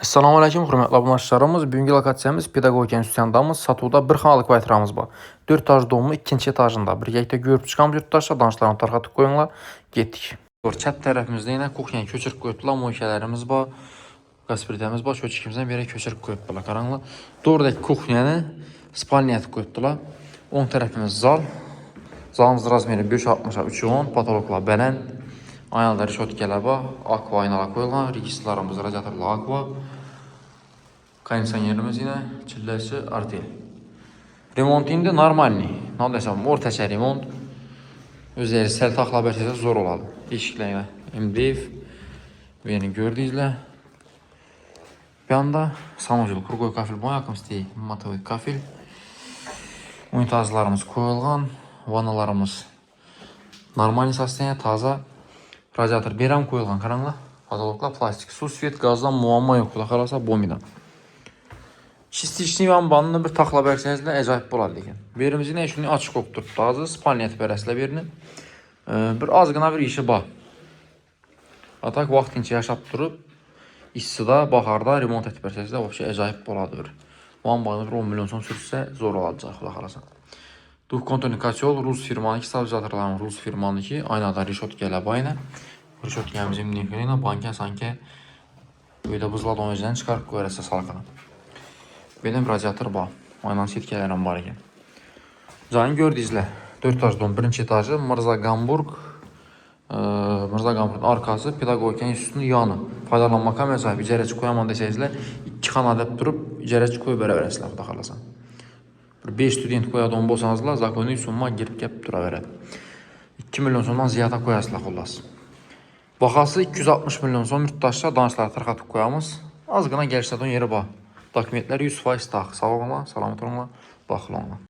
Assalamu alaikum, hörmətli abunəçilərimiz. Bugünkü lokasiyamız Pedagogika İnstitutundamız. Satuda bir xanalıq kvartiramız var. 4 etaj domu 2-ci etajında. Birlikdə görüb çıxan yurttaşlar danışıqlarını tarxatıb qoyunlar. Getdik. Çat tərəfimizdə yenə kuxnyanı köçürüb qoyubdular. Moykelərimiz var. Qaspritəmiz var. Çöçükimizdən bir yere köçürüb qoyubdular. Qaranlıq. Doğrudakı kuxnyanı spalniyyət qoyubdular. 10 tərəfimiz zal. Zalımız razmeri 5.60'a 3.10. Patologlar bələnd. Aynalarda rişotkeler var. Aqua aynalar qoyulğan. Registrlarımız, radiatorlar aqua. Kondisionerimiz yine çilləsi artel. Remont indi normalni. Nə desəm, ortaçə remont. Özləri səl taxla bərkəsə zor oladı. Değişikliklə MDF. Beni gördüyüzlə. Bir anda sanucul, krugoy kafil boya akımstey, matovoy kafil. Unitazlarımız koyulğan. Vanalarımız normal soстояние, taza. Radiator berəm koyulğan qaranlıq. Patologlar plastik. Su, svet, gazdan muamma yoxdur. Qalasa bomidən. Çistiçli vanbanını bir taxla bərsənizlə əcayib boladı ekan. Berimiz yine şunu açıq oqturdu. Azı spalniyyət bərəslə birini. Bir azğına bir işi var. Atak vaxtınca yaşab durub issidə, baxarda remont etib bərsənizlə vəbşə əcayib boladı bir. Vanbanı bir 10 milyon son sürsə zor olacaq qalasa. Duh konturni kaçol Rus firmaniki stabilizatorların Rus firmaniki aynada rişotkelə bayna. Rişotkəmizin neferinə banka sanki böyle buzla donacağını çıxarıb qoyarsa salqana. Benim radiator var. Aynan sitkələrim var ekan. Canı gördüyüzlə 4 etajdan 1-ci etajı Mirza Gamburg. Mirza Gamburg'un arkası Pedagogika İnstitutunun yanı. Faydalanmaq məsəl icərəçi qoyaman desəizlə 2 xana adab durub icərəçi qoyub bərabərəslə xuda xalasan. 5 student qoyadığım bolsanızla zakonu sunma girib gəp dura verəd. 2 milyon sondan ziyada qoyasınlar xullas. Baxası 260 milyon son yurttaşlar danışıqları tarxatıb qoyamız. Az qına gəlişlərdən yeri var. Dokumentlər 100% tax. Sağ olun, salamat olun, baxın olun.